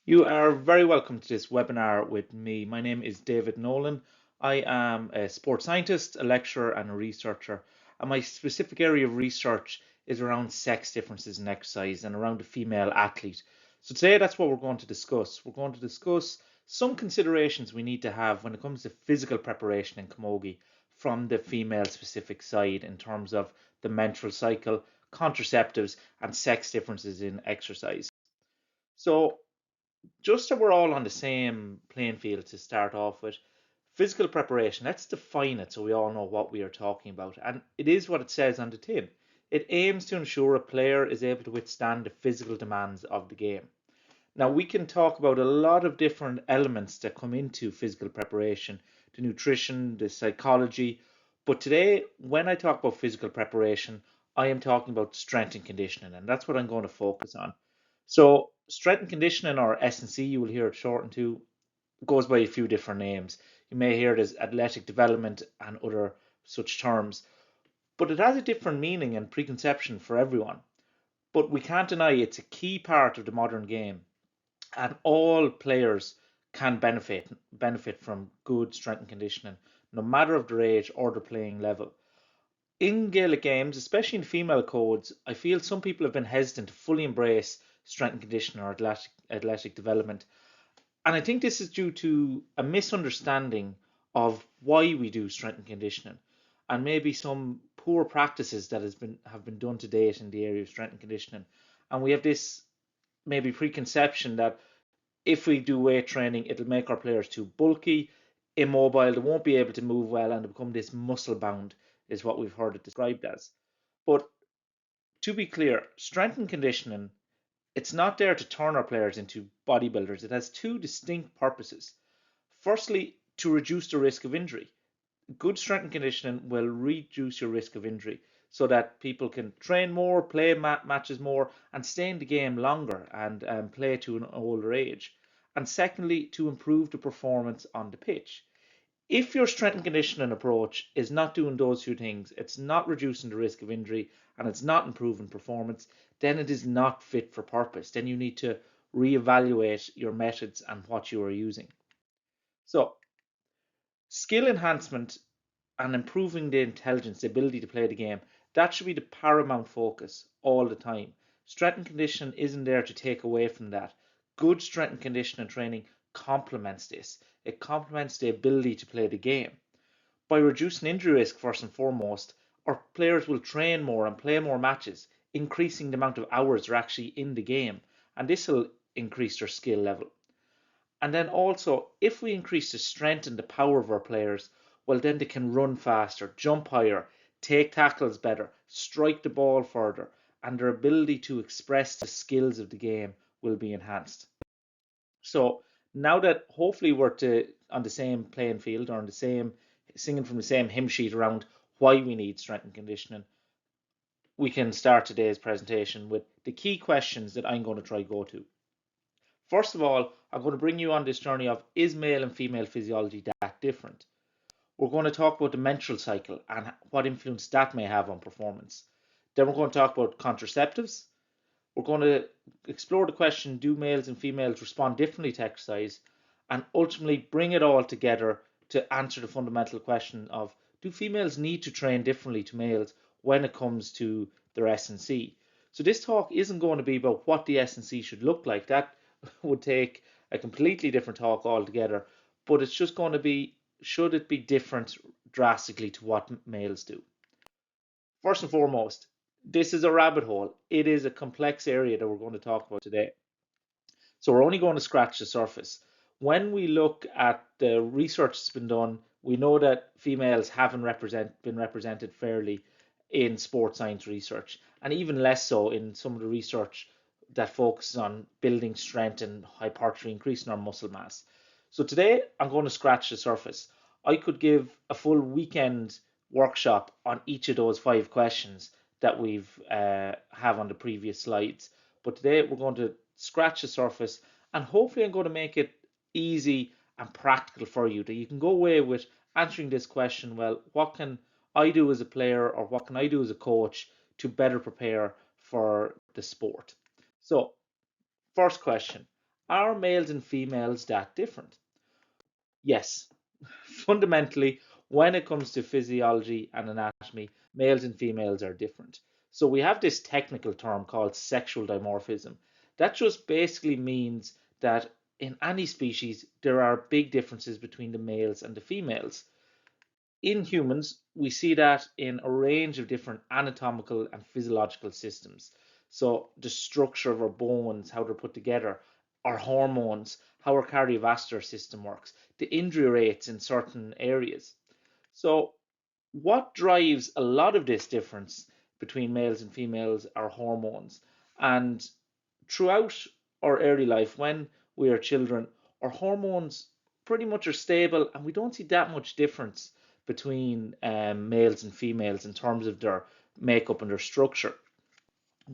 You are very welcome to this webinar with me. My name is David Nolan. I am a sports scientist, a lecturer, and a researcher. And my specific area of research is around sex differences in exercise and around the female athlete. So today that's what we're going to discuss. We're going to discuss some considerations we need to have when it comes to physical preparation in camogie from the female specific side in terms of the menstrual cycle, contraceptives, and sex differences in exercise. So just so we're all on the same playing field to start off with, physical preparation, let's define it so we all know what we are talking about. And it is what it says on the tin. It aims to ensure a player is able to withstand the physical demands of the game. Now, we can talk about a lot of different elements that come into physical preparation, the nutrition, the psychology. But today, when I talk about physical preparation, I am talking about strength and conditioning, and that's what I'm going to focus on. So, strength and conditioning, or S&C, you will hear it shortened to, goes by a few different names. You may hear it as athletic development and other such terms, but it has a different meaning and preconception for everyone. But we can't deny it's a key part of the modern game, and all players can benefit from good strength and conditioning, no matter of their age or their playing level. In Gaelic games, especially in female codes, I feel some people have been hesitant to fully embrace strength and conditioning or athletic development. And I think this is due to a misunderstanding of why we do strength and conditioning and maybe some poor practices that have been done to date in the area of strength and conditioning. And we have this maybe preconception that if we do weight training, it'll make our players too bulky, immobile, they won't be able to move well, and they become this muscle bound, is what we've heard it described as. But to be clear, strength and conditioning, it's not there to turn our players into bodybuilders. It has two distinct purposes. Firstly, to reduce the risk of injury. Good strength and conditioning will reduce your risk of injury so that people can train more, play matches more, and stay in the game longer and play to an older age. And secondly, to improve the performance on the pitch. If your strength and conditioning approach is not doing those two things, it's not reducing the risk of injury and it's not improving performance, then it is not fit for purpose. Then you need to reevaluate your methods and what you are using. So, skill enhancement and improving the intelligence, the ability to play the game, that should be the paramount focus all the time. Strength and conditioning isn't there to take away from that. Good strength and conditioning training complements this. It complements the ability to play the game. By reducing injury risk, first and foremost, our players will train more and play more matches, increasing the amount of hours they're actually in the game, and this will increase their skill level. And then also, if we increase the strength and the power of our players, well, then they can run faster, jump higher, take tackles better, strike the ball further, and their ability to express the skills of the game will be enhanced. So now that hopefully on the same playing field or on the same singing from the same hymn sheet around why we need strength and conditioning, we can start today's presentation with the key questions that I'm going to try go to. First of all, I'm going to bring you on this journey of, is male and female physiology that different? We're going to talk about the menstrual cycle and what influence that may have on performance. Then we're going to talk about contraceptives. We're going to explore the question, do males and females respond differently to exercise? And ultimately bring it all together to answer the fundamental question of, do females need to train differently to males when it comes to their S&C? So this talk isn't going to be about what the S&C should look like. That would take a completely different talk altogether. But it's just going to be, should it be different drastically to what males do? First and foremost, this is a rabbit hole. It is a complex area that we're going to talk about today. So we're only going to scratch the surface. When we look at the research that's been done, we know that females haven't been represented fairly in sports science research, and even less so in some of the research that focuses on building strength and hypertrophy, increasing our muscle mass. So today I'm going to scratch the surface. I could give a full weekend workshop on each of those 5 questions that we've have on the previous slides. But today we're going to scratch the surface, and hopefully I'm going to make it easy and practical for you that you can go away with answering this question. Well, what can I do as a player, or what can I do as a coach to better prepare for the sport? So, first question, Are males and females that different? Yes. Fundamentally, when it comes to physiology and anatomy, males and females are different. So we have this technical term called sexual dimorphism. That just basically means that in any species, there are big differences between the males and the females. In humans, we see that in a range of different anatomical and physiological systems. So, the structure of our bones, how they're put together, our hormones, how our cardiovascular system works, the injury rates in certain areas. So, what drives a lot of this difference between males and females are hormones. And throughout our early life, when we are children, our hormones pretty much are stable, and we don't see that much difference between males and females in terms of their makeup and their structure.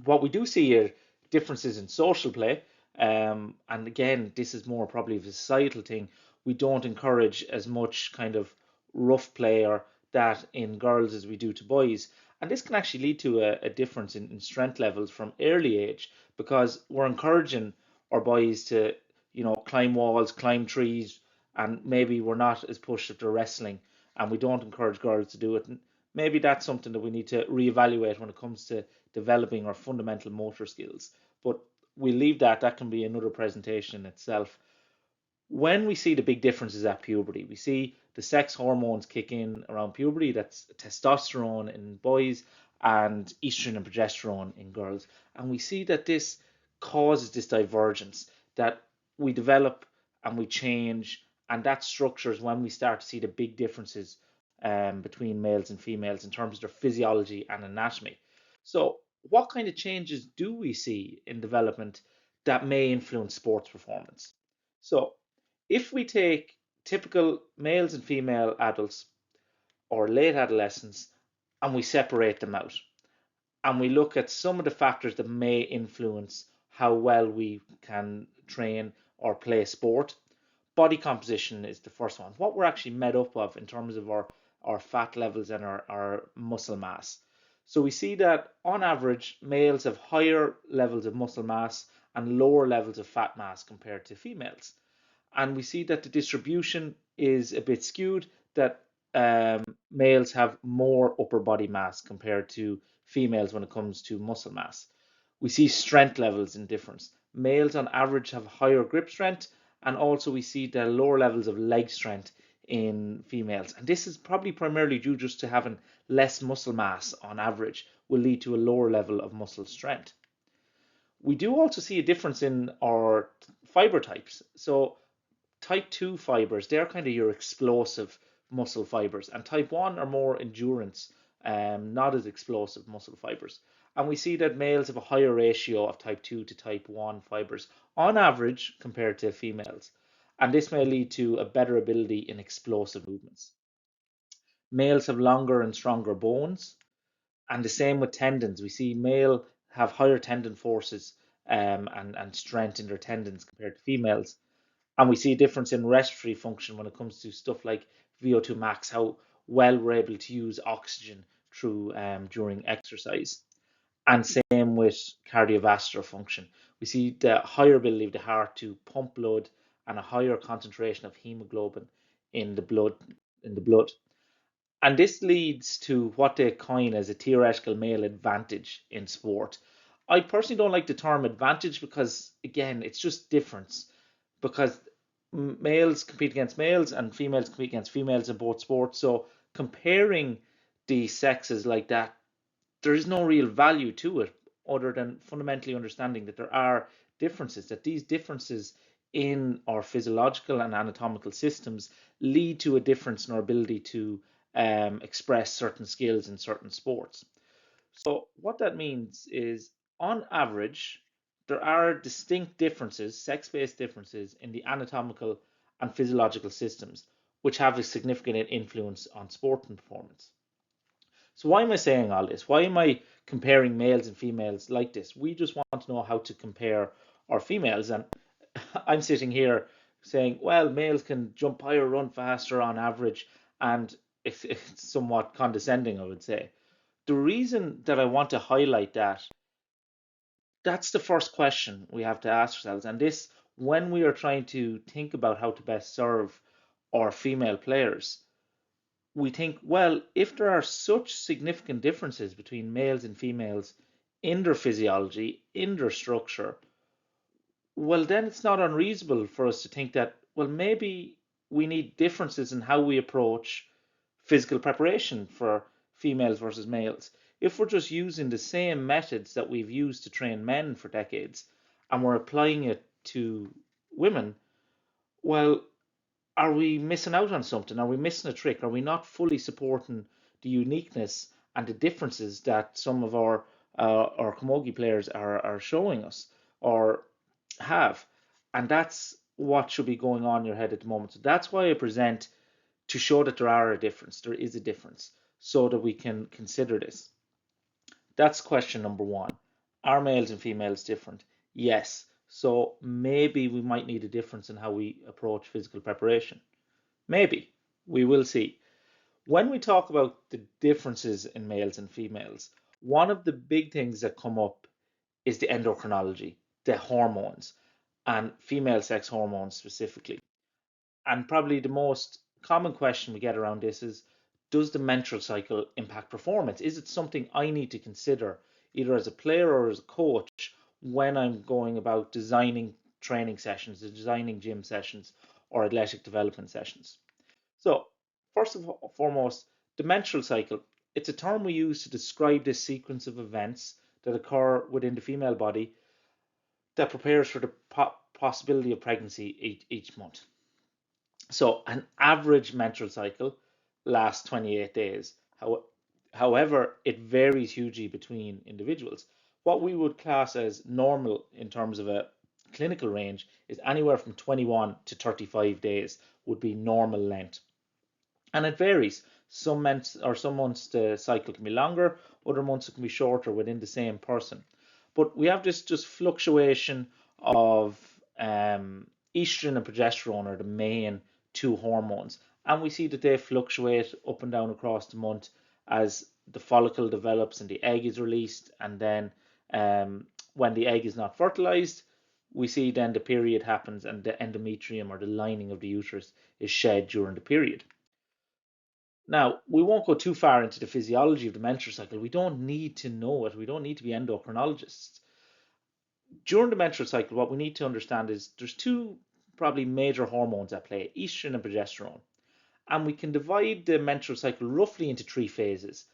What we do see are differences in social play. And again, this is more probably of a societal thing. We don't encourage as much kind of rough play or that in girls as we do to boys. And this can actually lead to a difference in strength levels from early age because we're encouraging our boys to, climb walls, climb trees, and maybe we're not as pushed if they're wrestling, and we don't encourage girls to do it. And maybe that's something that we need to reevaluate when it comes to developing our fundamental motor skills. But we leave that. That can be another presentation in itself. When we see the big differences at puberty, we see the sex hormones kick in around puberty. That's testosterone in boys and estrogen and progesterone in girls. And we see that this causes this divergence that we develop and we change. And that structures when we start to see the big differences between males and females in terms of their physiology and anatomy. So, what kind of changes do we see in development that may influence sports performance? So, if we take typical males and female adults or late adolescents and we separate them out and we look at some of the factors that may influence how well we can train or play sport, body composition is the first one. What we're actually made up of in terms of our fat levels and our muscle mass. So we see that on average, males have higher levels of muscle mass and lower levels of fat mass compared to females. And we see that the distribution is a bit skewed, that males have more upper body mass compared to females when it comes to muscle mass. We see strength levels in difference. Males on average have higher grip strength, and also we see the lower levels of leg strength in females. And this is probably primarily due just to having less muscle mass on average, will lead to a lower level of muscle strength. We do also see a difference in our fiber types. So type 2 fibers, they're kind of your explosive muscle fibers, and type 1 are more endurance, not as explosive muscle fibers. And we see that males have a higher ratio of type 2 to type 1 fibers on average compared to females. And this may lead to a better ability in explosive movements. Males have longer and stronger bones, and the same with tendons. We see male have higher tendon forces and strength in their tendons compared to females. And we see a difference in respiratory function when it comes to stuff like VO2 max, how well we're able to use oxygen through during exercise. And same with cardiovascular function. We see the higher ability of the heart to pump blood and a higher concentration of hemoglobin in the blood in the blood. And this leads to what they coin as a theoretical male advantage in sport. I personally don't like the term advantage because, again, it's just difference. Because males compete against males and females compete against females in both sports. So comparing the sexes like that, there is no real value to it other than fundamentally understanding that there are differences, that these differences in our physiological and anatomical systems lead to a difference in our ability to express certain skills in certain sports. So, what that means is, on average, there are distinct differences, sex based differences, in the anatomical and physiological systems, which have a significant influence on sport and performance. So why am I saying all this? Why am I comparing males and females like this? We just want to know how to compare our females. And I'm sitting here saying, well, males can jump higher, run faster on average. And it's somewhat condescending, I would say. The reason that I want to highlight that, that's the first question we have to ask ourselves. And this when we are trying to think about how to best serve our female players, we think, well, if there are such significant differences between males and females in their physiology, in their structure, well, then it's not unreasonable for us to think that, well, maybe we need differences in how we approach physical preparation for females versus males. If we're just using the same methods that we've used to train men for decades and we're applying it to women, well, are we missing out on something? Are we missing a trick? Are we not fully supporting the uniqueness and the differences that some of our camogie players are showing us or have? And that's what should be going on in your head at the moment. So that's why I present, to show that there is a difference, so that we can consider this. That's question number one. Are males and females different? Yes. So maybe we might need a difference in how we approach physical preparation. Maybe. We will see. When we talk about the differences in males and females, one of the big things that come up is the endocrinology, the hormones, and female sex hormones specifically. And probably the most common question we get around this is, does the menstrual cycle impact performance? Is it something I need to consider either as a player or as a coach when I'm going about designing training sessions, designing gym sessions, or athletic development sessions? So, first of all, foremost, the menstrual cycle. It's a term we use to describe this sequence of events that occur within the female body that prepares for the possibility of pregnancy each month. So an average menstrual cycle lasts 28 days. However, it varies hugely between individuals. What we would class as normal in terms of a clinical range is anywhere from 21 to 35 days would be normal length. And it varies. Some months the cycle can be longer, other months it can be shorter within the same person. But we have this just fluctuation of estrogen and progesterone are the main two hormones, and we see that they fluctuate up and down across the month as the follicle develops and the egg is released, and then when the egg is not fertilized, we see then the period happens and the endometrium or the lining of the uterus is shed during the period. Now, we won't go too far into the physiology of the menstrual cycle. We don't need to know it. We don't need to be endocrinologists. During the menstrual cycle, what we need to understand is there's two probably major hormones at play, estrogen and progesterone. And we can divide the menstrual cycle roughly into three phases.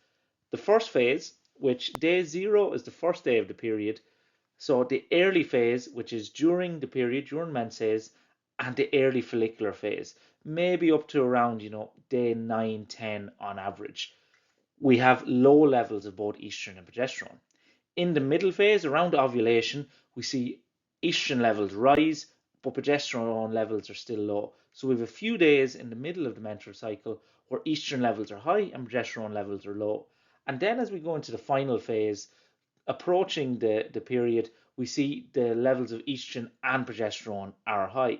The first phase, which day zero is the first day of the period. So the early phase, which is during the period, during menses, and the early follicular phase, maybe up to around, day 9, 10 on average. We have low levels of both estrogen and progesterone. In the middle phase, around ovulation, we see estrogen levels rise, but progesterone levels are still low. So we have a few days in the middle of the menstrual cycle where estrogen levels are high and progesterone levels are low. And then as we go into the final phase, approaching the period, we see the levels of estrogen and progesterone are high.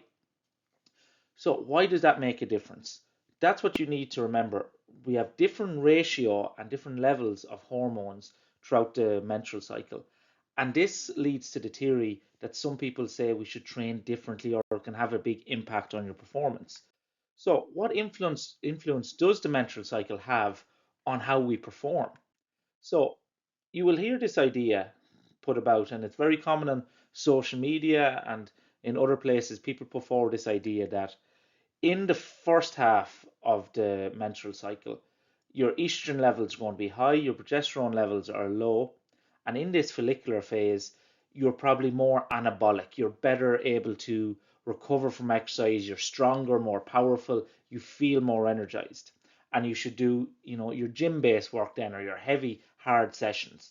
So why does that make a difference? That's what you need to remember. We have different ratio and different levels of hormones throughout the menstrual cycle. And this leads to the theory that some people say we should train differently or can have a big impact on your performance. So what influence does the menstrual cycle have on how we perform? So you will hear this idea put about, and it's very common on social media and in other places. People put forward this idea that in the first half of the menstrual cycle, your estrogen levels are going to be high, your progesterone levels are low, and in this follicular phase, you're probably more anabolic. You're better able to recover from exercise, you're stronger, more powerful, you feel more energized. And you should do, your gym-based work then, or your heavy, hard sessions.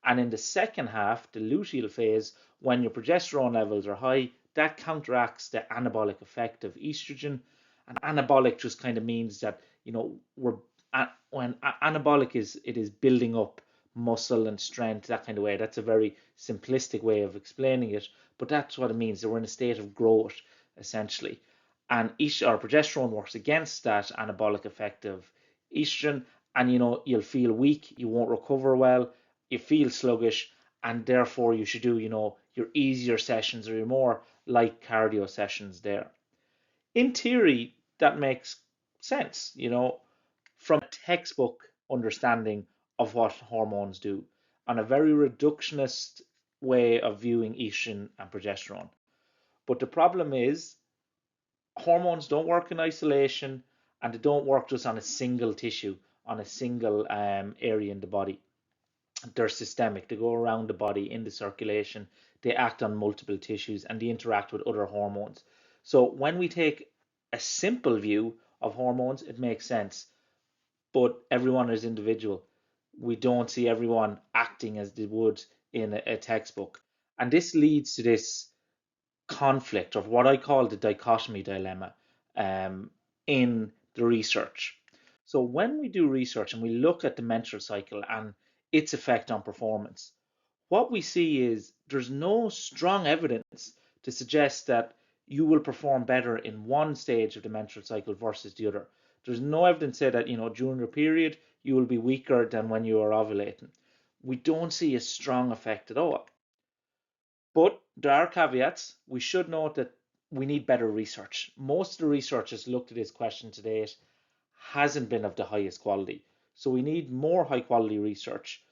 And in the second half, the luteal phase, when your progesterone levels are high, that counteracts the anabolic effect of estrogen. And anabolic just kind of means that, we're when anabolic is building up muscle and strength, that kind of way. That's a very simplistic way of explaining it, but that's what it means. That we're in a state of growth, essentially. And our progesterone works against that anabolic effect of estrogen, and you'll feel weak, you won't recover well, you feel sluggish, and therefore you should do, your easier sessions or your more light cardio sessions there. In theory, that makes sense, from a textbook understanding of what hormones do, on a very reductionist way of viewing estrogen and progesterone. But the problem is, hormones don't work in isolation, and they don't work just on a single tissue, on a single area in the body. They're systemic. They go around the body in the circulation. They act on multiple tissues and they interact with other hormones. So when we take a simple view of hormones, it makes sense. But everyone is individual. We don't see everyone acting as they would in a textbook. And this leads to this conflict, of what I call the dichotomy dilemma, in the research. So when we do research and we look at the menstrual cycle and its effect on performance, what we see is there's no strong evidence to suggest that you will perform better in one stage of the menstrual cycle versus the other. There's no evidence to say that, during your period you will be weaker than when you are ovulating. We don't see a strong effect at all. But there are caveats. We should note that we need better research. Most of the research that's looked at this question to date hasn't been of the highest quality. So we need more high quality research.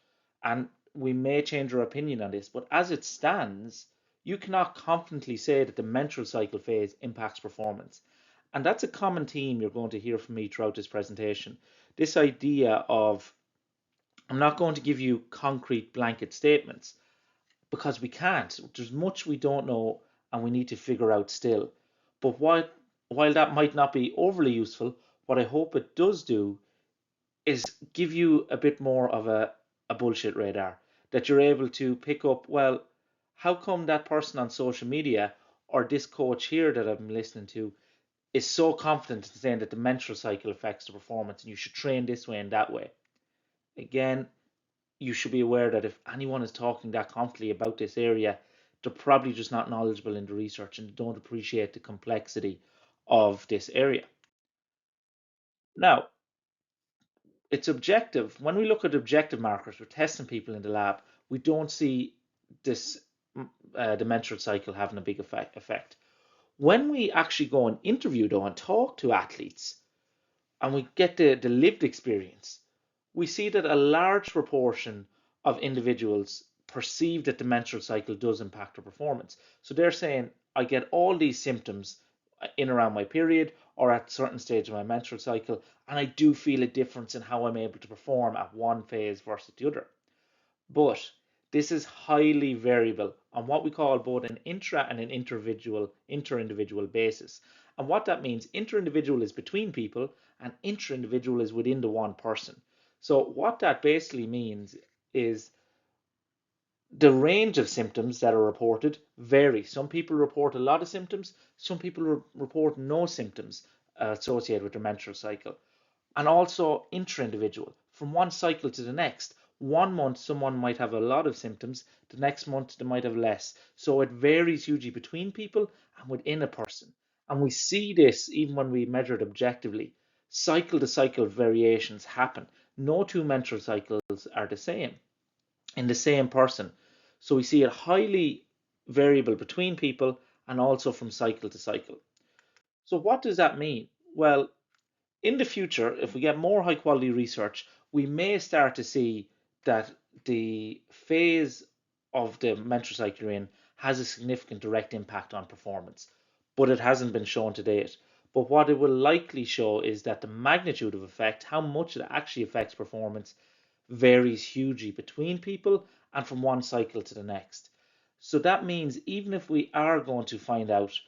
And we may change our opinion on this, but as it stands, you cannot confidently say that the menstrual cycle phase impacts performance. And that's a common theme you're going to hear from me throughout this presentation. This idea of, I'm not going to give you concrete blanket statements, because we can't. There's much we don't know and we need to figure out still. But while that might not be overly useful, what I hope it does do is give you a bit more of a bullshit radar, that you're able to pick up, well, how come that person on social media or this coach here that I'm listening to is so confident in saying that the menstrual cycle affects the performance and you should train this way and that way? Again, you should be aware that if anyone is talking that confidently about this area, they're probably just not knowledgeable in the research and don't appreciate the complexity of this area. Now, it's objective. When we look at objective markers, we're testing people in the lab, we don't see this the menstrual cycle having a big effect. When we actually go and interview though and talk to athletes and we get the lived experience, we see that a large proportion of individuals perceive that the menstrual cycle does impact their performance. So they're saying, I get all these symptoms in around my period or at certain stage of my menstrual cycle, and I do feel a difference in how I'm able to perform at one phase versus the other. But this is highly variable on what we call both an intra and an inter-individual basis. And what that means, inter-individual is between people and intra-individual is within the one person. So what that basically means is the range of symptoms that are reported vary. Some people report a lot of symptoms, some people report no symptoms associated with their menstrual cycle. And also intra-individual, from one cycle to the next. 1 month, someone might have a lot of symptoms, the next month, they might have less. So it varies hugely between people and within a person. And we see this even when we measure it objectively. Cycle to cycle variations happen. No two menstrual cycles are the same in the same person. So we see it highly variable between people and also from cycle to cycle. So what does that mean? Well, in the future, if we get more high quality research, we may start to see that the phase of the menstrual cycle you're in has a significant direct impact on performance, but it hasn't been shown to date. But what it will likely show is that the magnitude of effect, how much it actually affects performance, varies hugely between people and from one cycle to the next. So that means even if we are going to find out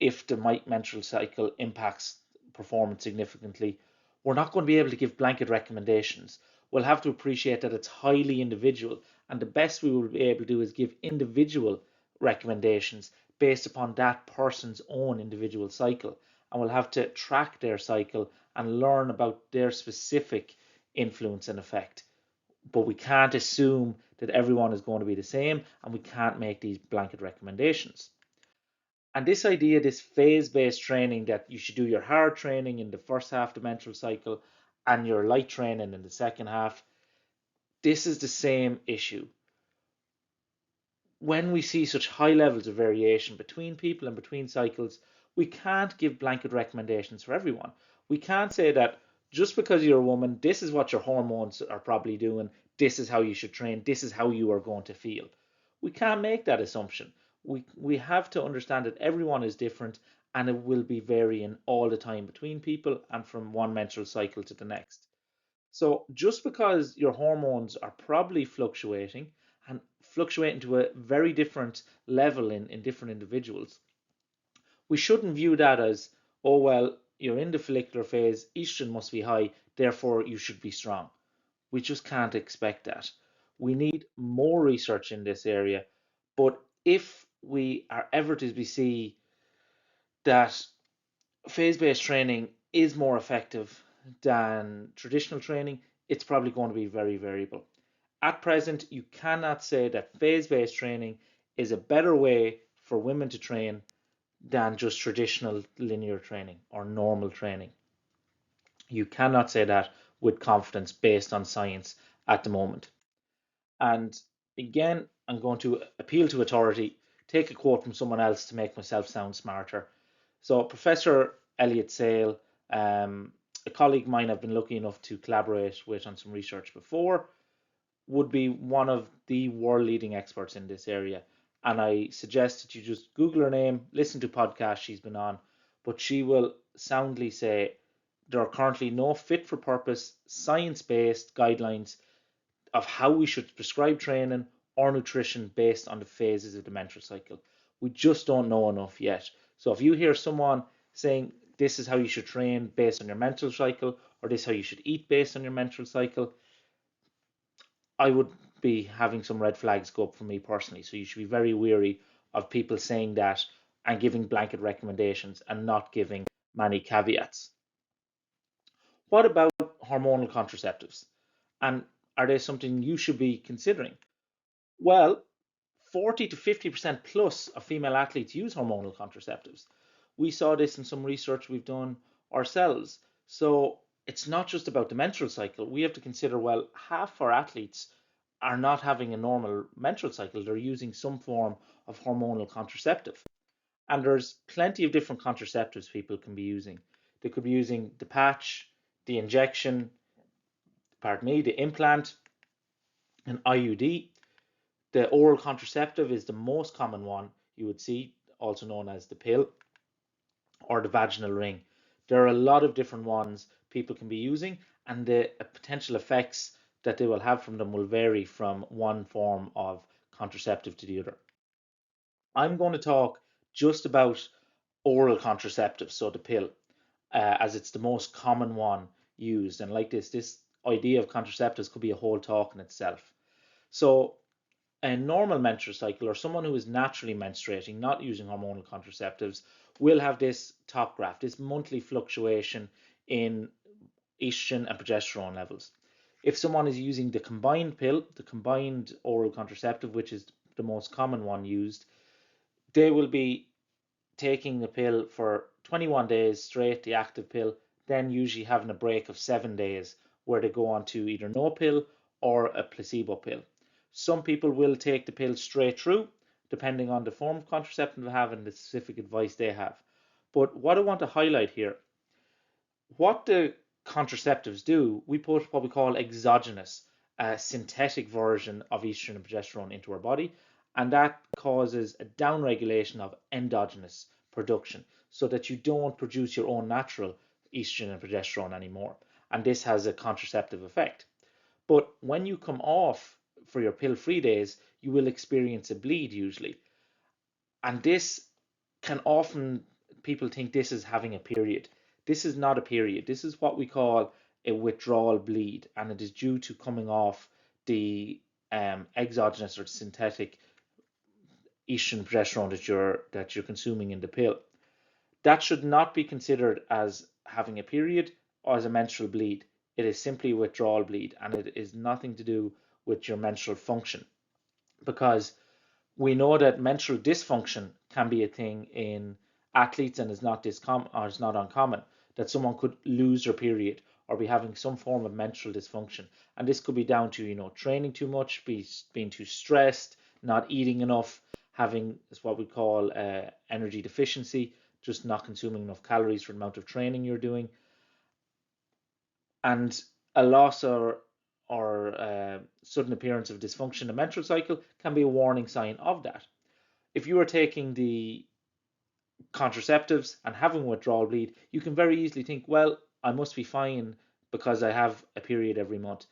if the menstrual cycle impacts performance significantly, we're not going to be able to give blanket recommendations. We'll have to appreciate that it's highly individual, and the best we will be able to do is give individual recommendations based upon that person's own individual cycle. And we'll have to track their cycle and learn about their specific influence and effect. But we can't assume that everyone is going to be the same, and we can't make these blanket recommendations. And this idea, this phase-based training, that you should do your hard training in the first half of the menstrual cycle and your light training in the second half, this is the same issue. when we see such high levels of variation between people and between cycles, we can't give blanket recommendations for everyone. We can't say that just because you're a woman, this is what your hormones are probably doing, this is how you should train, this is how you are going to feel. We can't make that assumption. We have to understand that everyone is different and it will be varying all the time between people and from one menstrual cycle to the next. So just because your hormones are probably fluctuating and fluctuating to a very different level in different individuals, we shouldn't view that as, oh, well, you're in the follicular phase, estrogen must be high, therefore you should be strong. We just can't expect that. We need more research in this area. But if we are ever to see that phase-based training is more effective than traditional training, it's probably going to be very variable. At present, you cannot say that phase-based training is a better way for women to train than just traditional linear training or normal training. You cannot say that with confidence based on science at the moment. And again, I'm going to appeal to authority, take a quote from someone else to make myself sound smarter. So, Professor Elliot Sale, a colleague of mine I've been lucky enough to collaborate with on some research before, would be one of the world leading experts in this area. And I suggest that you just Google her name, listen to podcasts she's been on, but she will soundly say there are currently no fit for purpose, science based guidelines of how we should prescribe training or nutrition based on the phases of the menstrual cycle. We just don't know enough yet. So if you hear someone saying this is how you should train based on your menstrual cycle, or this is how you should eat based on your menstrual cycle, I would be having some red flags go up for me personally. So you should be very wary of people saying that and giving blanket recommendations and not giving many caveats. What about hormonal contraceptives? And are they something you should be considering? Well, 40 to 50% plus of female athletes use hormonal contraceptives. We saw this in some research we've done ourselves. So it's not just about the menstrual cycle. We have to consider, well, half our athletes are not having a normal menstrual cycle. They're using some form of hormonal contraceptive. And there's plenty of different contraceptives people can be using. They could be using the patch, the injection, pardon me, the implant, an IUD. The oral contraceptive is the most common one you would see, also known as the pill or the vaginal ring. There are a lot of different ones people can be using, and the potential effects that they will have from them will vary from one form of contraceptive to the other. I'm going to talk just about oral contraceptives, so the pill, as it's the most common one used. And like this idea of contraceptives could be a whole talk in itself. So a normal menstrual cycle or someone who is naturally menstruating, not using hormonal contraceptives, will have this top graph, this monthly fluctuation in estrogen and progesterone levels. If someone is using the combined pill, the combined oral contraceptive, which is the most common one used, they will be taking the pill for 21 days straight, the active pill, then usually having a break of 7 days where they go on to either no pill or a placebo pill. Some people will take the pill straight through, depending on the form of contraception they have and the specific advice they have. But what I want to highlight here, what the contraceptives do, we put what we call exogenous, a synthetic version of estrogen and progesterone into our body, and that causes a downregulation of endogenous production so that you don't produce your own natural estrogen and progesterone anymore. And this has a contraceptive effect. But when you come off for your pill free days, you will experience a bleed usually. And this can often, people think this is having a period. This is not a period. This is what we call a withdrawal bleed, and it is due to coming off the exogenous or synthetic estrogen progesterone that you're consuming in the pill. That should not be considered as having a period or as a menstrual bleed. It is simply a withdrawal bleed, and it is nothing to do with your menstrual function, because we know that menstrual dysfunction can be a thing in athletes and is not or is not uncommon, that someone could lose their period or be having some form of menstrual dysfunction. And this could be down to, training too much, being too stressed, not eating enough, having what we call energy deficiency, just not consuming enough calories for the amount of training you're doing, and a loss or sudden appearance of dysfunction in the menstrual cycle can be a warning sign of that. If you are taking the contraceptives and having withdrawal bleed, you can very easily think, well, I must be fine because I have a period every month.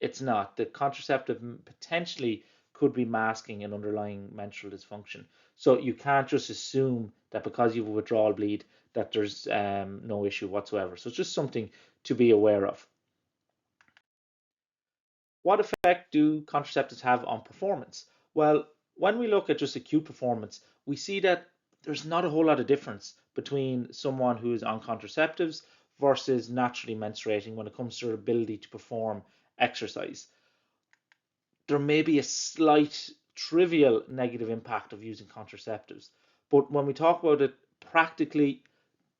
It's not. The contraceptive potentially could be masking an underlying menstrual dysfunction. So you can't just assume that because you have a withdrawal bleed that there's no issue whatsoever. So it's just something to be aware of. What effect do contraceptives have on performance? Well, when we look at just acute performance, we see that there's not a whole lot of difference between someone who is on contraceptives versus naturally menstruating when it comes to their ability to perform exercise. There may be a slight trivial negative impact of using contraceptives, but when we talk about it practically,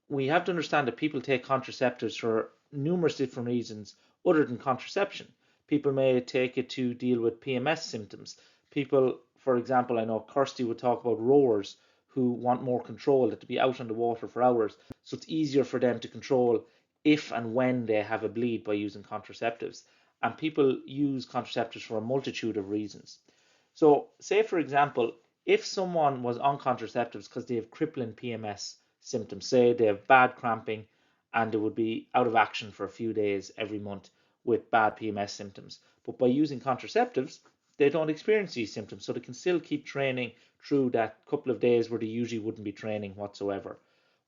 we have to understand that people take contraceptives for numerous different reasons other than contraception. People may take it to deal with PMS symptoms. People, for example, I know Kirsty would talk about rowers who want more control, that to be out on the water for hours. So it's easier for them to control if and when they have a bleed by using contraceptives. And people use contraceptives for a multitude of reasons. So, say for example, if someone was on contraceptives because they have crippling PMS symptoms, say they have bad cramping and they would be out of action for a few days every month with bad PMS symptoms, but by using contraceptives, they don't experience these symptoms, so they can still keep training through that couple of days where they usually wouldn't be training whatsoever.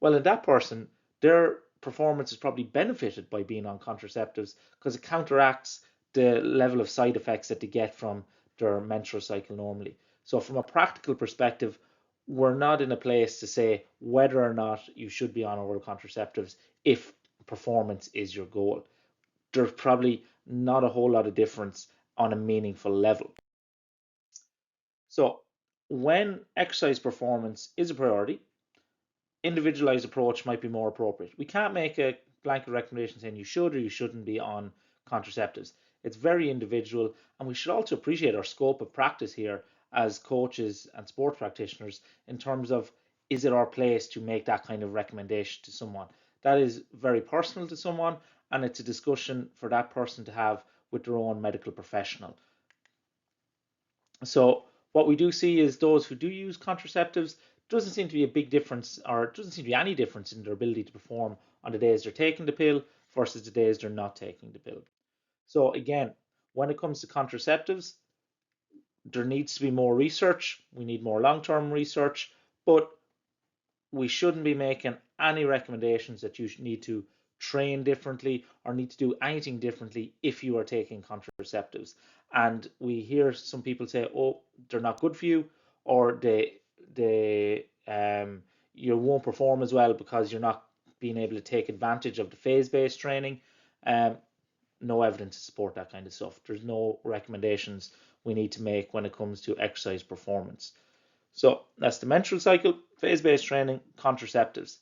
Well, in that person, their performance is probably benefited by being on contraceptives because it counteracts the level of side effects that they get from their menstrual cycle normally. So, from a practical perspective, we're not in a place to say whether or not you should be on oral contraceptives if performance is your goal. There's probably not a whole lot of difference on a meaningful level. So, when exercise performance is a priority, individualized approach might be more appropriate. We can't make a blanket recommendation saying you should or you shouldn't be on contraceptives. It's very individual, and we should also appreciate our scope of practice here as coaches and sports practitioners in terms of is it our place to make that kind of recommendation to someone? That is very personal to someone, and it's a discussion for that person to have with their own medical professional. So what we do see is those who do use contraceptives, doesn't seem to be a big difference, or doesn't seem to be any difference in their ability to perform on the days they're taking the pill versus the days they're not taking the pill. So again, when it comes to contraceptives, there needs to be more research. We need more long-term research, but we shouldn't be making any recommendations that you need to train differently or need to do anything differently if you are taking contraceptives. And we hear some people say, "Oh, they're not good for you," or they you won't perform as well because you're not being able to take advantage of the phase-based training. Um, no evidence to support that kind of stuff. There's no recommendations we need to make when it comes to exercise performance. So that's the menstrual cycle, phase-based training, contraceptives.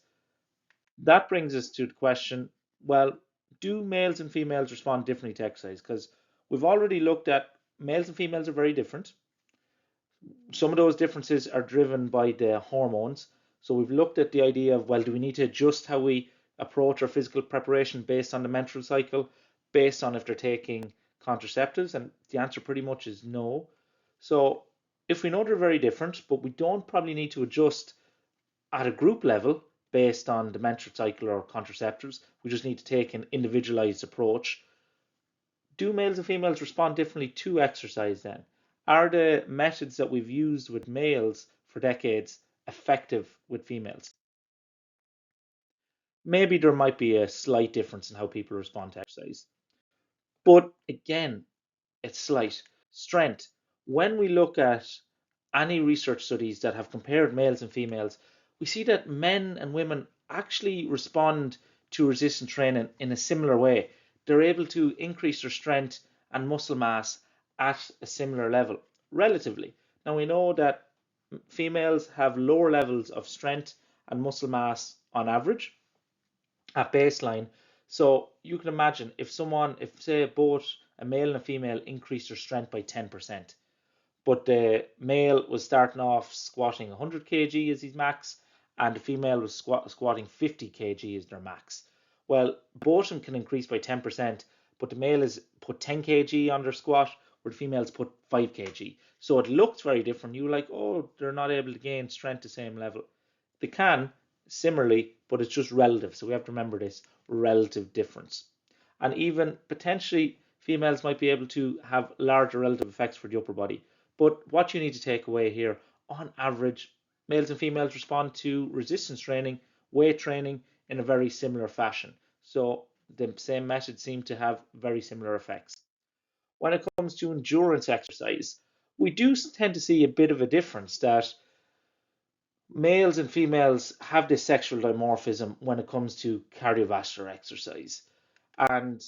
That brings us to the question, well, do males and females respond differently to exercise? Because we've already looked at males and females are very different. Some of those differences are driven by the hormones. So we've looked at the idea of, well, do we need to adjust how we approach our physical preparation based on the menstrual cycle, based on if they're taking contraceptives? And the answer pretty much is no. So if we know they're very different, but we don't probably need to adjust at a group level based on the menstrual cycle or contraceptives, we just need to take an individualized approach. Do males and females respond differently to exercise then? Are the methods that we've used with males for decades effective with females? Maybe there might be a slight difference in how people respond to exercise. But again, it's slight. Strength. When we look at any research studies that have compared males and females, we see that men and women actually respond to resistance training in a similar way. They're able to increase their strength and muscle mass at a similar level, relatively. Now we know that females have lower levels of strength and muscle mass on average at baseline. So you can imagine if someone, if say both a male and a female increase their strength by 10%, but the male was starting off squatting 100 kg as his max, and the female was squatting 50 kg as their max. Well, both of them can increase by 10%, but the male is put 10 kg on their squat, where the females put 5 kg. So it looks very different. You're like, oh, they're not able to gain strength the same level. They can, similarly, but it's just relative. So we have to remember this relative difference. And even potentially, females might be able to have larger relative effects for the upper body. But what you need to take away here, on average, males and females respond to resistance training, weight training in a very similar fashion. So the same methods seem to have very similar effects. When it comes to endurance exercise, we do tend to see a bit of a difference that males and females have this sexual dimorphism when it comes to cardiovascular exercise. And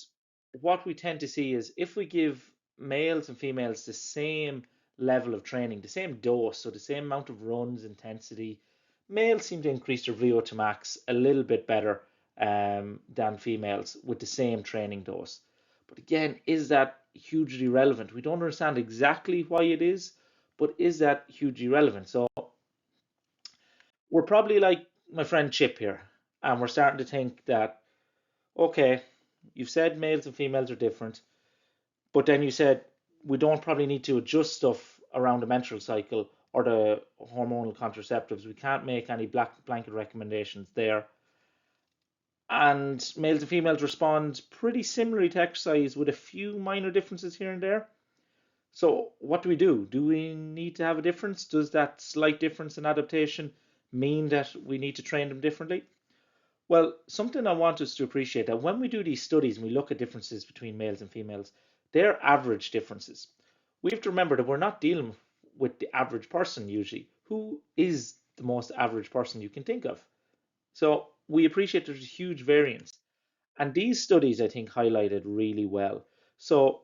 what we tend to see is if we give males and females the same level of training, the same dose, so the same amount of runs, intensity, males seem to increase their VO2 max a little bit better than females with the same training dose. But again, is that hugely relevant? We don't understand exactly why it is, but is that hugely relevant? So we're probably like my friend Chip here, and we're starting to think that, okay, you've said males and females are different, but then you said we don't probably need to adjust stuff around the menstrual cycle or the hormonal contraceptives. We can't make any blanket recommendations there. And males and females respond pretty similarly to exercise with a few minor differences here and there. So what do we do? Do we need to have a difference? Does that slight difference in adaptation mean that we need to train them differently? Well, something I want us to appreciate that when we do these studies and we look at differences between males and females, they're average differences. We have to remember that we're not dealing with the average person usually. Who is the most average person you can think of? So we appreciate there's a huge variance. And these studies, I think, highlighted really well. So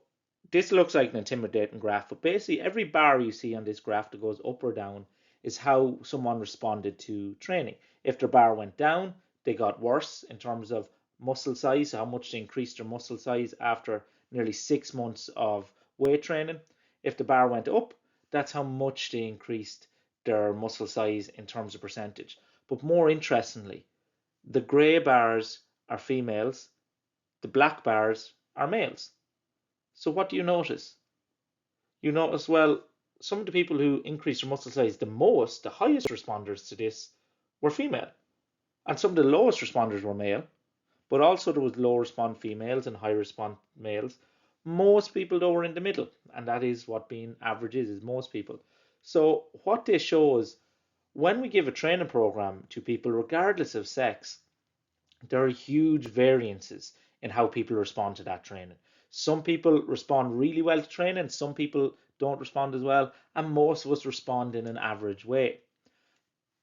this looks like an intimidating graph, but basically every bar you see on this graph that goes up or down is how someone responded to training. If their bar went down, they got worse in terms of muscle size, how much they increased their muscle size after nearly 6 months of weight training. If the bar went up, that's how much they increased their muscle size in terms of percentage. But more interestingly, the grey bars are females, the black bars are males. So what do you notice? You notice, well, some of the people who increased their muscle size the most, the highest responders to this, were female. And some of the lowest responders were male, but also there was low respond females and high respond males. Most people though were in the middle, and that is what being average is most people. So what this shows, when we give a training program to people regardless of sex, there are huge variances in how people respond to that training. Some people respond really well to training, some people don't respond as well, and most of us respond in an average way.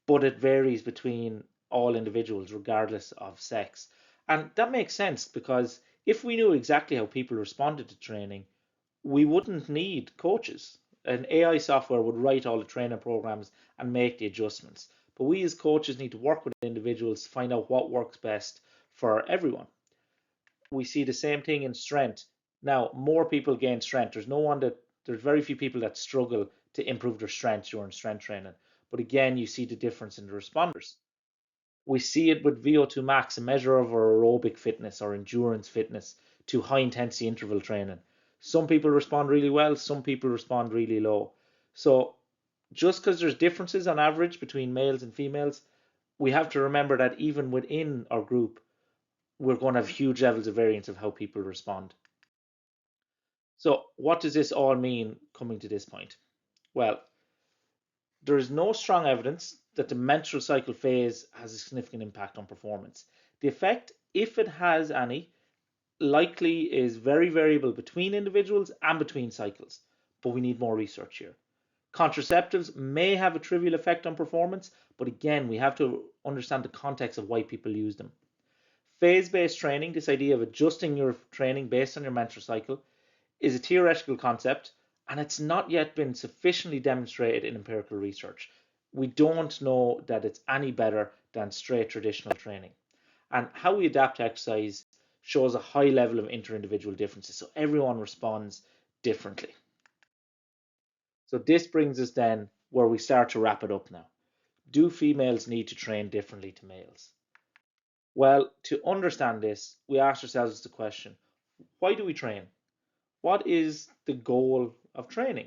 But it varies between all individuals, regardless of sex. And that makes sense because if we knew exactly how people responded to training, we wouldn't need coaches. An AI software would write all the training programs and make the adjustments. But we as coaches need to work with individuals to find out what works best for everyone. We see the same thing in strength. Now, more people gain strength. There's very few people that struggle to improve their strength during strength training. But again, you see the difference in the responders. We see it with VO2 max, a measure of our aerobic fitness or endurance fitness to high intensity interval training. Some people respond really well, some people respond really low. So just because there's differences on average between males and females, we have to remember that even within our group, we're going to have huge levels of variance of how people respond. So what does this all mean coming to this point? Well, there is no strong evidence that the menstrual cycle phase has a significant impact on performance. The effect, if it has any, likely is very variable between individuals and between cycles, but we need more research here. Contraceptives may have a trivial effect on performance, but again, we have to understand the context of why people use them. Phase-based training, this idea of adjusting your training based on your menstrual cycle, is a theoretical concept and it's not yet been sufficiently demonstrated in empirical research. We don't know that it's any better than straight traditional training. And how we adapt to exercise shows a high level of inter-individual differences, so everyone responds differently. So this brings us then where we start to wrap it up now. Do females need to train differently to males? Well, to understand this, we ask ourselves the question, why do we train? What is the goal of training?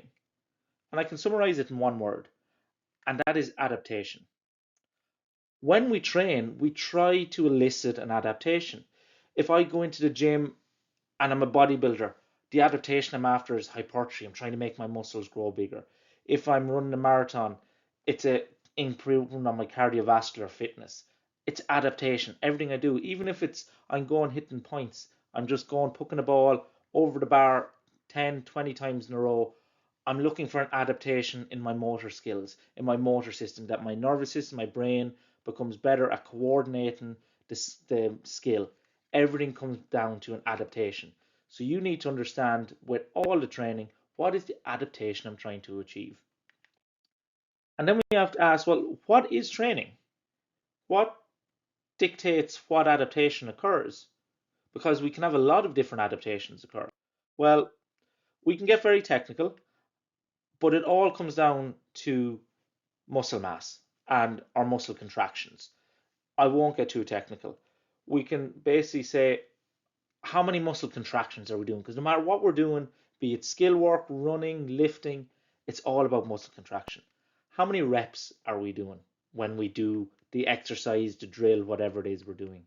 And I can summarize it in one word, and that is adaptation. When we train, we try to elicit an adaptation. If I go into the gym and I'm a bodybuilder, the adaptation I'm after is hypertrophy. I'm trying to make my muscles grow bigger. If I'm running a marathon, it's a improvement on my cardiovascular fitness. It's adaptation. Everything I do, even if it's I'm going hitting points, I'm just going pucking a ball over the bar 10, 20 times in a row. I'm looking for an adaptation in my motor skills, in my motor system, that my nervous system, my brain becomes better at coordinating the skill. Everything comes down to an adaptation. So you need to understand with all the training, what is the adaptation I'm trying to achieve? And then we have to ask, well, what is training? What dictates what adaptation occurs? Because we can have a lot of different adaptations occur. Well, we can get very technical, but it all comes down to muscle mass and our muscle contractions. I won't get too technical. We can basically say, how many muscle contractions are we doing? Because no matter what we're doing, be it skill work, running, lifting, it's all about muscle contraction. How many reps are we doing when we do the exercise, the drill, whatever it is we're doing?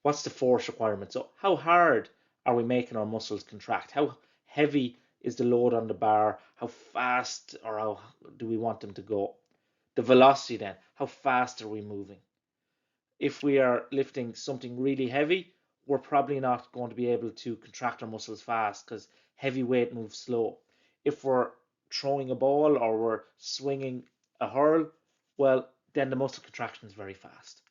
What's the force requirement? So how hard are we making our muscles contract? How heavy is the load on the bar? How fast or how do we want them to go? The velocity then, how fast are we moving? If we are lifting something really heavy, we're probably not going to be able to contract our muscles fast because heavy weight moves slow. If we're throwing a ball or we're swinging a hurl, well, then the muscle contraction is very fast.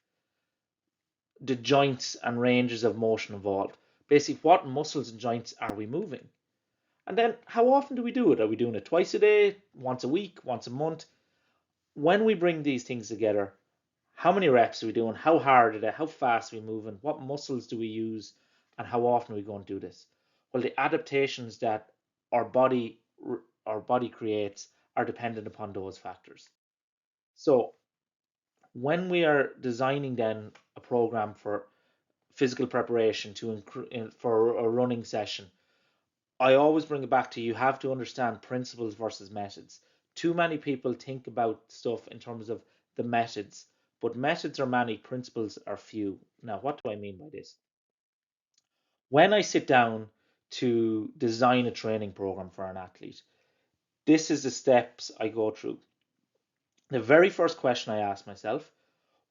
The joints and ranges of motion involved. Basically, what muscles and joints are we moving? And then how often do we do it? Are we doing it twice a day, once a week, once a month? When we bring these things together, how many reps are we doing? How hard are they? How fast are we moving? What muscles do we use? And how often are we going to do this? Well, the adaptations that our body our body creates are dependent upon those factors. So when we are designing then a program for physical preparation for a running session, I always bring it back to you have to understand principles versus methods. Too many people think about stuff in terms of the methods, but methods are many, principles are few. Now, what do I mean by this? When I sit down to design a training program for an athlete, this is the steps I go through. The very first question I ask myself,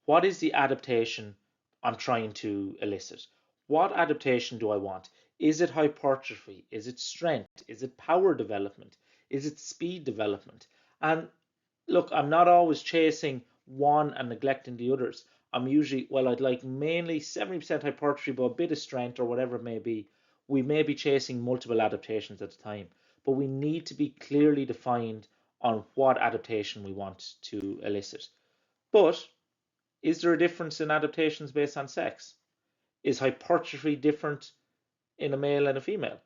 what is the adaptation I'm trying to elicit? What adaptation do I want? Is it hypertrophy? Is it strength? Is it power development? Is it speed development? And look, I'm not always chasing one and neglecting the others. I'm usually, well, I'd like mainly 70% hypertrophy, but a bit of strength or whatever it may be. We may be chasing multiple adaptations at a time, but we need to be clearly defined on what adaptation we want to elicit. But is there a difference in adaptations based on sex? Is hypertrophy different in a male and a female?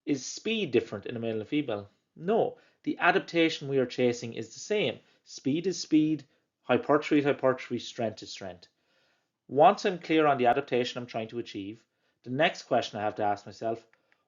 Is speed different in a male and a female? No. The adaptation we are chasing is the same. Speed is speed, hypertrophy is hypertrophy, strength is strength. Once I'm clear on the adaptation I'm trying to achieve, the next question I have to ask myself,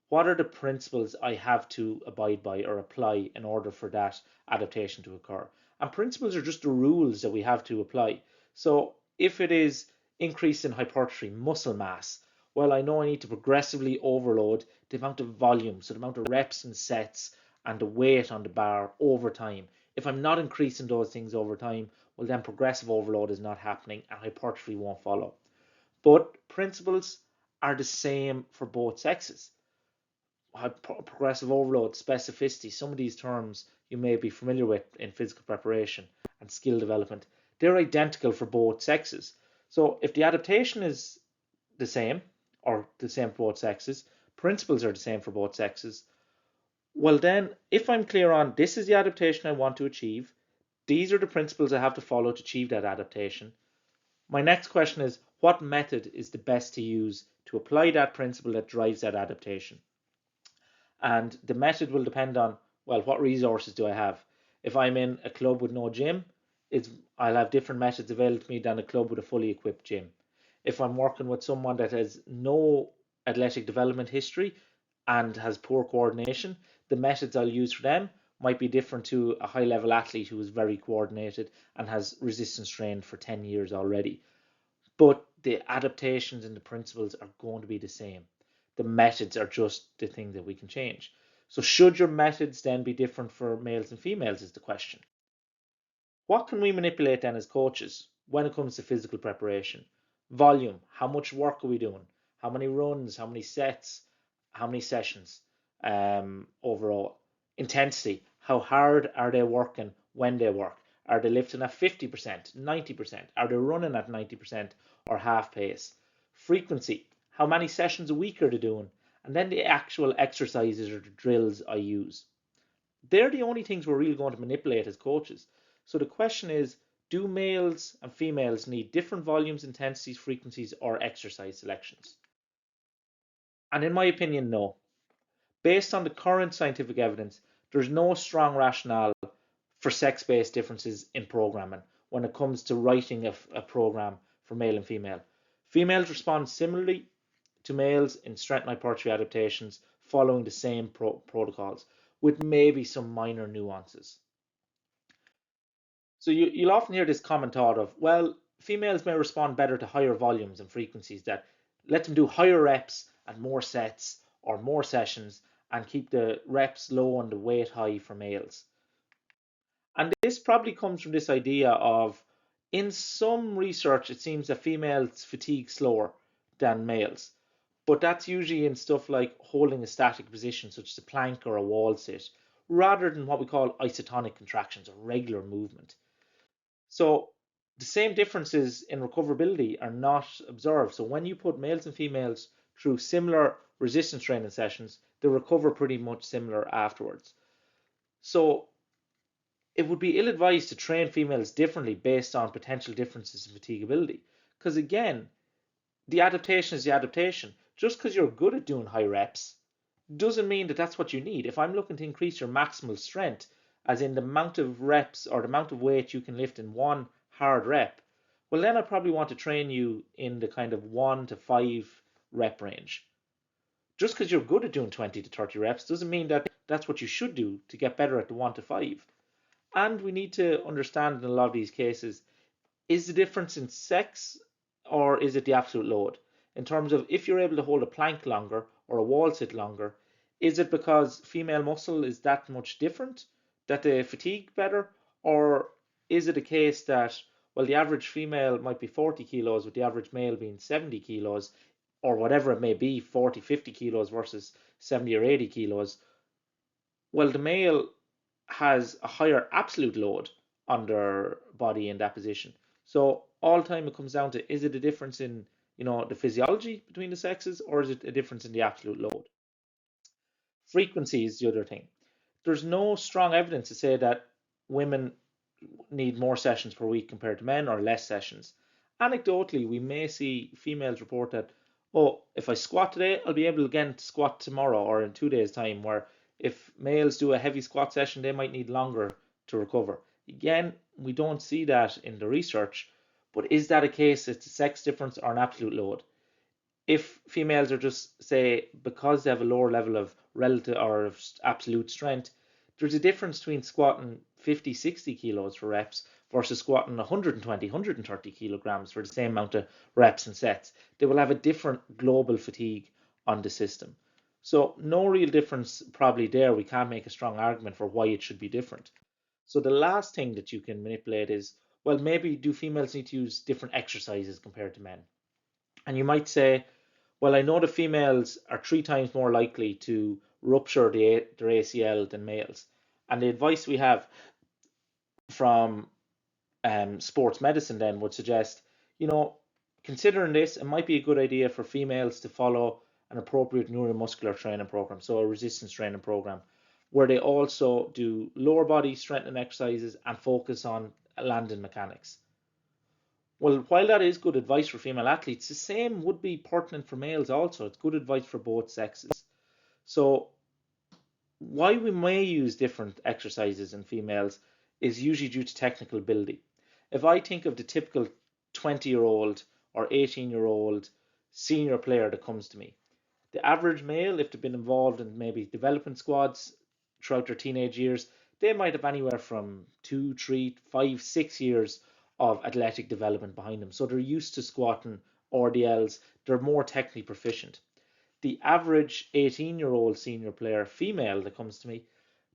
what are the principles I have to abide by or apply in order for that adaptation to occur? And principles are just the rules that we have to apply. So if it is increase in hypertrophy, muscle mass, well, I know I need to progressively overload the amount of volume, so the amount of reps and sets and the weight on the bar over time. If I'm not increasing those things over time, well, then progressive overload is not happening and hypertrophy won't follow. But principles are the same for both sexes. Progressive overload, specificity, some of these terms you may be familiar with in physical preparation and skill development, they're identical for both sexes. So if the adaptation is the same, or the same for both sexes, principles are the same for both sexes, well then, if I'm clear on this is the adaptation I want to achieve, these are the principles I have to follow to achieve that adaptation, my next question is, what method is the best to use to apply that principle that drives that adaptation? And the method will depend on well, what resources do I have? If I'm in a club with no gym, it's I'll have different methods available to me than a club with a fully equipped gym. If I'm working with someone that has no athletic development history and has poor coordination, the methods I'll use for them might be different to a high level athlete who is very coordinated and has resistance trained for 10 years already. But the adaptations and the principles are going to be the same. The methods are just the thing that we can change. So should your methods then be different for males and females is the question. What can we manipulate then as coaches when it comes to physical preparation? Volume, how much work are we doing? How many runs, how many sets, how many sessions overall? Intensity, how hard are they working when they work? Are they lifting at 50%, 90%? Are they running at 90% or half pace? Frequency, how many sessions a week are they doing? And then the actual exercises or the drills I use. They're the only things we're really going to manipulate as coaches. So the question is, do males and females need different volumes, intensities, frequencies, or exercise selections? And in my opinion, no. Based on the current scientific evidence, there's no strong rationale for sex-based differences in programming when it comes to writing a program for male and female. Females respond similarly to males in strength and hypertrophy adaptations following the same protocols, with maybe some minor nuances. So you'll often hear this common thought of, well, females may respond better to higher volumes and frequencies that let them do higher reps and more sets or more sessions and keep the reps low and the weight high for males. And this probably comes from this idea of, in some research, it seems that females fatigue slower than males. But that's usually in stuff like holding a static position, such as a plank or a wall sit, rather than what we call isotonic contractions or regular movement. So the same differences in recoverability are not observed. So when you put males and females through similar resistance training sessions, they recover pretty much similar afterwards. So it would be ill-advised to train females differently based on potential differences in fatigability. Because again, the adaptation is the adaptation. Just because you're good at doing high reps doesn't mean that that's what you need. If I'm looking to increase your maximal strength, as in the amount of reps or the amount of weight you can lift in one hard rep, well, then I probably want to train you in the kind of 1 to 5 rep range. Just because you're good at doing 20 to 30 reps doesn't mean that that's what you should do to get better at the 1 to 5. And we need to understand in a lot of these cases, is the difference in sex or is it the absolute load? In terms of if you're able to hold a plank longer or a wall sit longer, is it because female muscle is that much different that they fatigue better? Or is it a case that, well, the average female might be 40 kilos with the average male being 70 kilos or whatever it may be, 40, 50 kilos versus 70 or 80 kilos? Well, the male has a higher absolute load on their body in that position. So all the time it comes down to, is it a difference in the physiology between the sexes or is it a difference in the absolute load? Frequency is the other thing. There's no strong evidence to say that women need more sessions per week compared to men or less sessions. Anecdotally, we may see females report that, oh, if I squat today, I'll be able again to squat tomorrow or in 2 days' time, where if males do a heavy squat session, they might need longer to recover. Again, we don't see that in the research, but is that a case? It's a sex difference or an absolute load? If females are just, say, because they have a lower level of relative or absolute strength, there's a difference between squatting 50, 60 kilos for reps versus squatting 120, 130 kilograms for the same amount of reps and sets. They will have a different global fatigue on the system. So no real difference probably there. We can't make a strong argument for why it should be different. So the last thing that you can manipulate is, well, maybe do females need to use different exercises compared to men? And you might say, well, I know the females are 3 times more likely to rupture their ACL than males. And the advice we have from sports medicine then would suggest, considering this, it might be a good idea for females to follow an appropriate neuromuscular training program, so a resistance training program, where they also do lower body strengthening exercises and focus on landing mechanics. Well, while that is good advice for female athletes, the same would be pertinent for males also. It's good advice for both sexes. So Why we may use different exercises in females is usually due to technical ability. If I think of the typical 20-year-old or 18-year-old senior player that comes to me, the average male, if they've been involved in maybe development squads throughout their teenage years, they might have anywhere from 2, 3, 5, 6 years of athletic development behind them. So they're used to squatting, RDLs, they're more technically proficient. The average 18-year-old senior player, female, that comes to me,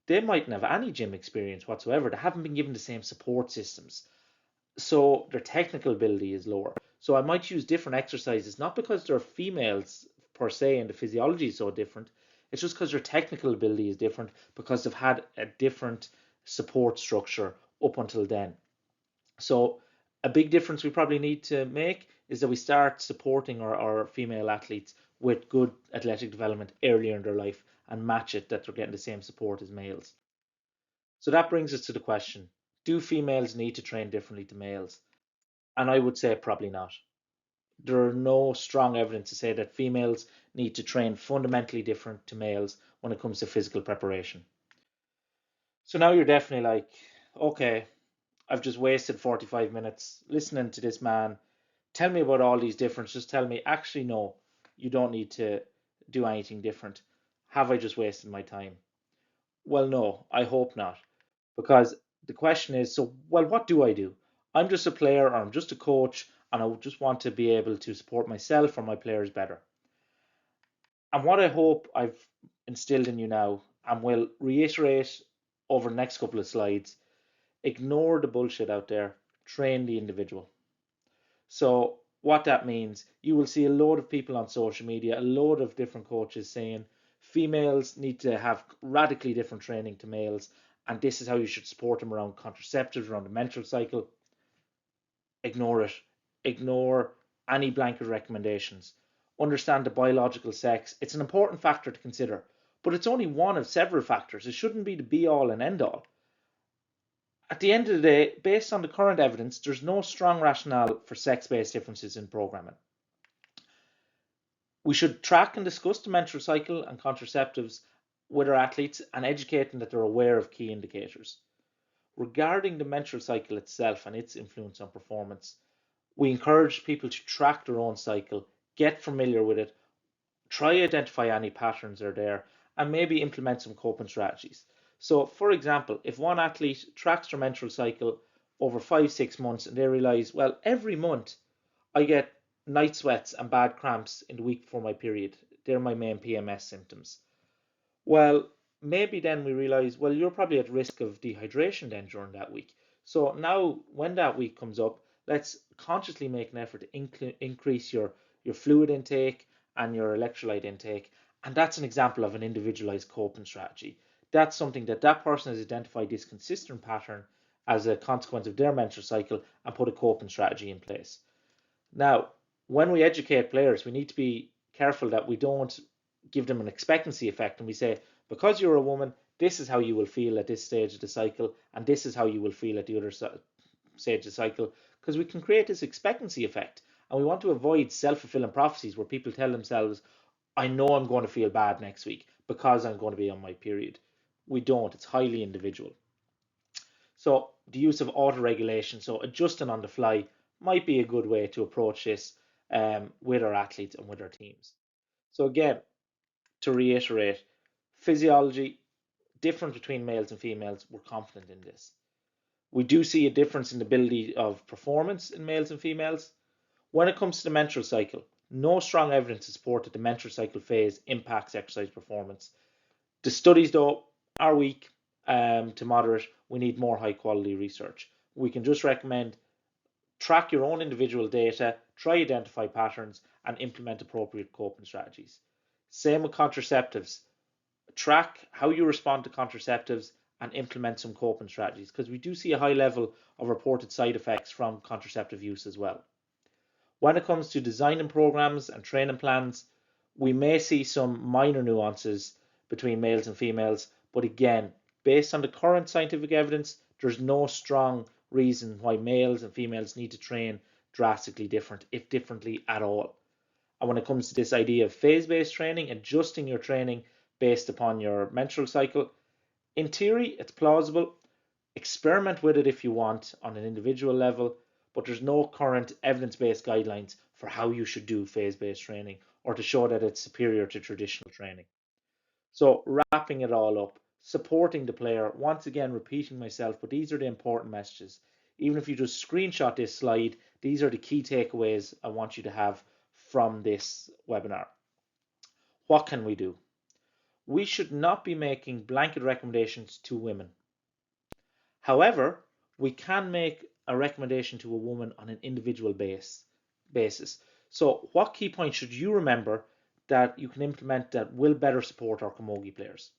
they mightn't have any gym experience whatsoever. They haven't been given the same support systems. So their technical ability is lower. So I might use different exercises, not because they're females per se and the physiology is so different. It's just because their technical ability is different because they've had a different support structure up until then. So a big difference we probably need to make is that we start supporting our female athletes with good athletic development earlier in their life and match it that they're getting the same support as males. So that brings us to the question, do females need to train differently to males? And I would say probably not. There are no strong evidence to say that females need to train fundamentally different to males when it comes to physical preparation. So now you're definitely like, okay, I've just wasted 45 minutes listening to this man tell me about all these differences. Just tell me, actually, no, you don't need to do anything different. Have I just wasted my time? Well, no, I hope not. Because the question is, so, well, what do I do? I'm just a player or I'm just a coach and I just want to be able to support myself or my players better. And what I hope I've instilled in you now and will reiterate over the next couple of slides, ignore the bullshit out there, train the individual. So what that means, you will see a load of people on social media, a load of different coaches saying females need to have radically different training to males, and this is how you should support them around contraceptives, around the menstrual cycle. Ignore it. Ignore any blanket recommendations. Understand the biological sex. It's an important factor to consider, but it's only one of several factors. It shouldn't be the be all and end all. At the end of the day, based on the current evidence, there's no strong rationale for sex-based differences in programming. We should track and discuss the menstrual cycle and contraceptives with our athletes and educate them that they're aware of key indicators. Regarding the menstrual cycle itself and its influence on performance, we encourage people to track their own cycle, get familiar with it, try identify any patterns are there, and maybe implement some coping strategies. So, for example, if one athlete tracks their menstrual cycle over 5, 6 months and they realize, well, every month I get night sweats and bad cramps in the week before my period, they're my main PMS symptoms. Well, maybe then we realize, well, you're probably at risk of dehydration then during that week. So now, when that week comes up, let's consciously make an effort to increase your fluid intake and your electrolyte intake. And that's an example of an individualized coping strategy. That's something that that person has identified this consistent pattern as a consequence of their menstrual cycle and put a coping strategy in place. Now, when we educate players, we need to be careful that we don't give them an expectancy effect and we say, because you're a woman, this is how you will feel at this stage of the cycle, and this is how you will feel at the other stage of the cycle, because we can create this expectancy effect. And we want to avoid self-fulfilling prophecies where people tell themselves, I know I'm going to feel bad next week because I'm going to be on my period. We don't, it's highly individual. So the use of auto-regulation, so adjusting on the fly, might be a good way to approach this with our athletes and with our teams. So again, to reiterate, physiology, difference between males and females, we're confident in this. We do see a difference in the ability of performance in males and females. When it comes to the menstrual cycle, no strong evidence to support that the menstrual cycle phase impacts exercise performance. The studies, though, are weak to moderate. We need more high quality research. We can just recommend track your own individual data, try identify patterns, and implement appropriate coping strategies. Same with contraceptives. Track how you respond to contraceptives and implement some coping strategies because we do see a high level of reported side effects from contraceptive use as well. When it comes to designing programs and training plans, we may see some minor nuances between males and females, but again, based on the current scientific evidence, there's no strong reason why males and females need to train drastically different, if differently at all. And when it comes to this idea of phase-based training, adjusting your training based upon your menstrual cycle. In theory, it's plausible. Experiment with it if you want on an individual level, but there's no current evidence-based guidelines for how you should do phase-based training or to show that it's superior to traditional training. So wrapping it all up, supporting the player, once again repeating myself, but these are the important messages. Even if you just screenshot this slide, these are the key takeaways I want you to have from this webinar. What can we do? We should not be making blanket recommendations to women. However, we can make a recommendation to a woman on an individual basis. So what key points should you remember that you can implement that will better support our Camogie players?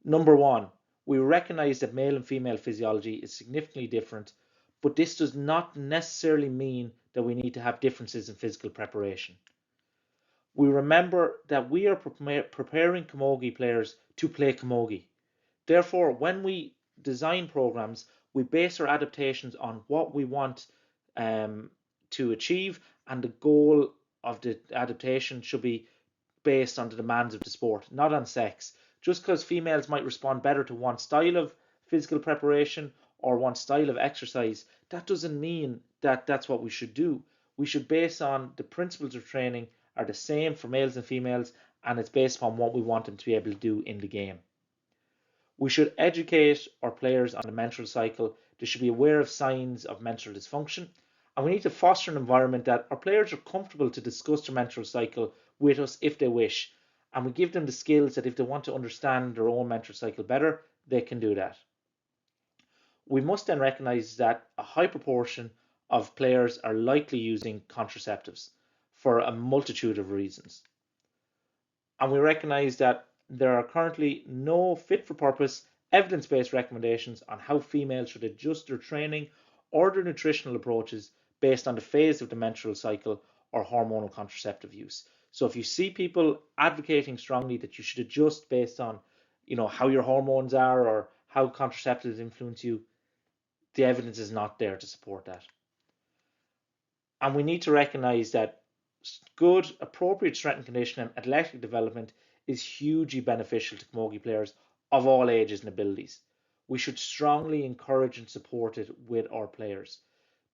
Number one, we recognize that male and female physiology is significantly different, but this does not necessarily mean that we need to have differences in physical preparation. We remember that we are preparing Camogie players to play Camogie. Therefore, when we design programs, we base our adaptations on what we want to achieve, and the goal of the adaptation should be based on the demands of the sport, not on sex. Just because females might respond better to one style of physical preparation or one style of exercise, that doesn't mean that that's what we should do. We should base on the principles of training are the same for males and females, and it's based upon what we want them to be able to do in the game. We should educate our players on the menstrual cycle. They should be aware of signs of menstrual dysfunction. And we need to foster an environment that our players are comfortable to discuss their menstrual cycle with us if they wish. And we give them the skills that if they want to understand their own menstrual cycle better, they can do that. We must then recognize that a high proportion of players are likely using contraceptives for a multitude of reasons. And we recognize that there are currently no fit for purpose evidence-based recommendations on how females should adjust their training or their nutritional approaches based on the phase of the menstrual cycle or hormonal contraceptive use. So if you see people advocating strongly that you should adjust based on, how your hormones are or how contraceptives influence you, the evidence is not there to support that. And we need to recognize that good, appropriate strength and conditioning and athletic development is hugely beneficial to Camogie players of all ages and abilities. We should strongly encourage and support it with our players.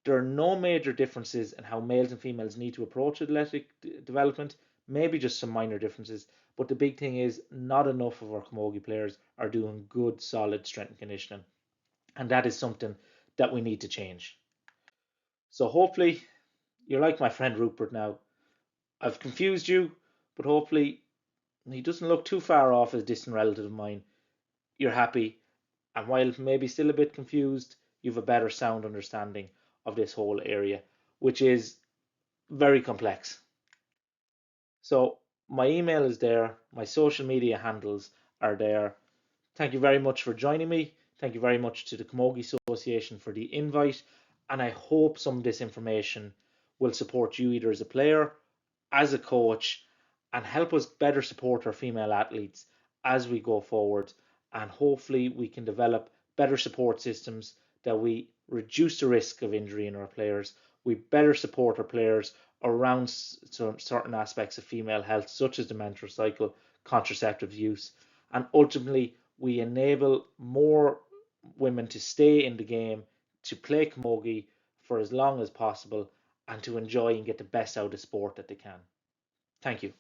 There are no major differences in how males and females need to approach athletic development, maybe just some minor differences, but the big thing is not enough of our Camogie players are doing good, solid strength and conditioning. And that is something that we need to change. So hopefully you're like my friend Rupert now. I've confused you, but hopefully he doesn't look too far off as a distant relative of mine. You're happy, and while maybe still a bit confused, you've a better sound understanding of this whole area, which is very complex. So my email is there, my social media handles are there. Thank you very much for joining me. Thank you very much to the Camogie Association for the invite, and I hope some of this information will support you either as a player, as a coach, and help us better support our female athletes as we go forward. And hopefully we can develop better support systems that we reduce the risk of injury in our players. We better support our players around certain aspects of female health, such as the menstrual cycle, contraceptive use, and ultimately we enable more women to stay in the game, to play Camogie for as long as possible, and to enjoy and get the best out of sport that they can. Thank you.